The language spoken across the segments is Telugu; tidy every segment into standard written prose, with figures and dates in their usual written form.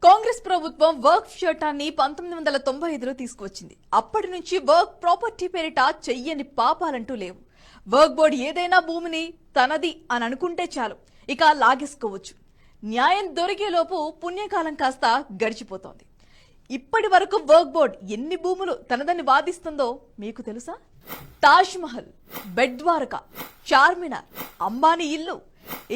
కాంగ్రెస్ ప్రభుత్వం వర్క్ చట్టాన్ని 1995లో తీసుకువచ్చింది. అప్పటి నుంచి వర్క్ ప్రాపర్టీ పేరిట చెయ్యని పాపాలంటూ లేవు. వర్క్ బోర్డు ఏదైనా భూమిని తనది అని అనుకుంటే చాలు, ఇక లాగేసుకోవచ్చు. న్యాయం దొరికేలోపు పుణ్యకాలం కాస్త గడిచిపోతోంది. ఇప్పటి వరకు వర్క్ బోర్డు ఎన్ని భూములు తనదని వాదిస్తుందో మీకు తెలుసా? తాజ్ మహల్, బెడ్ ద్వారకా, చార్మినార్, అంబానీ ఇల్లు,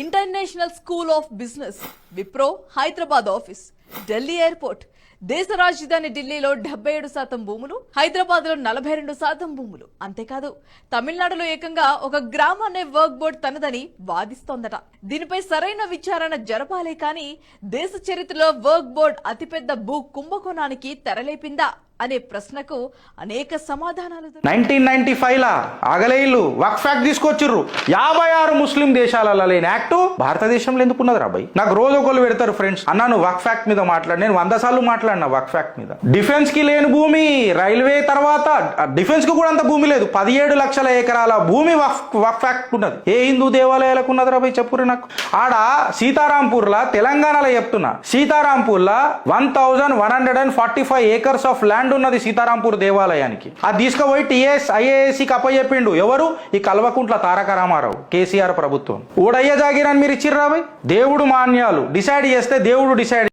international school of business, Wipro Hyderabad office, Delhi airport, దేశ రాజధాని ఢిల్లీలో 77% భూములు, హైదరాబాద్ లో 42% భూములు. అంతేకాదు, తమిళనాడులో ఏకంగా ఒక గ్రామాన్నే వర్క్ బోర్డు తనదని వాదిస్తోందట. దీనిపై సరైన విచారణ జరపాలే కానీ దేశ చరిత్రలో వర్క్ బోర్డు అతిపెద్ద భూ కుంభకోణానికి తెరలేపిందా అనే ప్రశ్నకు అనేక సమాధానాలు. 1995 లా ఆగలేయిల్లు వక్ఫ్ యాక్ట్ తీసుకొచ్చిర్రు. 56 ముస్లిం దేశాలలో లేని యాక్ట్ భారతదేశంలో ఎందుకున్నది రాబాయ్? నాకు రోజు ఒకళ్ళు పెడతారు ఫ్రెండ్స్, అన్నా నువ్వు వక్ఫ్ యాక్ట్ మీద మాట్లాడు. నేను 100 సార్లు మాట్లాడినా వక్ఫ్ యాక్ట్ మీద. డిఫెన్స్ కి లేని భూమి, రైల్వే తర్వాత డిఫెన్స్ కు కూడా అంత భూమి లేదు. 17 లక్షల ఎకరాల భూమి వక్ఫ్ యాక్ట్ ఉన్నది. ఏ హిందూ దేవాలయాలకు ఉన్నది రాబాయ్ చెప్పురు నాకు. ఆడ సీతారాంపూర్ లా, తెలంగాణలో చెప్తున్నా, సీతారాంపూర్ లా 1145 ఏకర్స్ ఆఫ్ ల్యాండ్ ఉన్నది సీతారాంపూర్ దేవాలయానికి. అది తీసుకుపోయి టీఎస్ ఐఏఎస్ కి అప్పచెప్పిండు. ఎవరు? ఈ కల్వకుంట్ల తారక రామారావు, కేసీఆర్ ప్రభుత్వం. ఓడయ్య జాగీరాన్ని మీరు ఇచ్చిర్రు రాబాయ్. దేవుడు మాన్యాలు డిసైడ్ చేస్తే దేవుడు డిసైడ్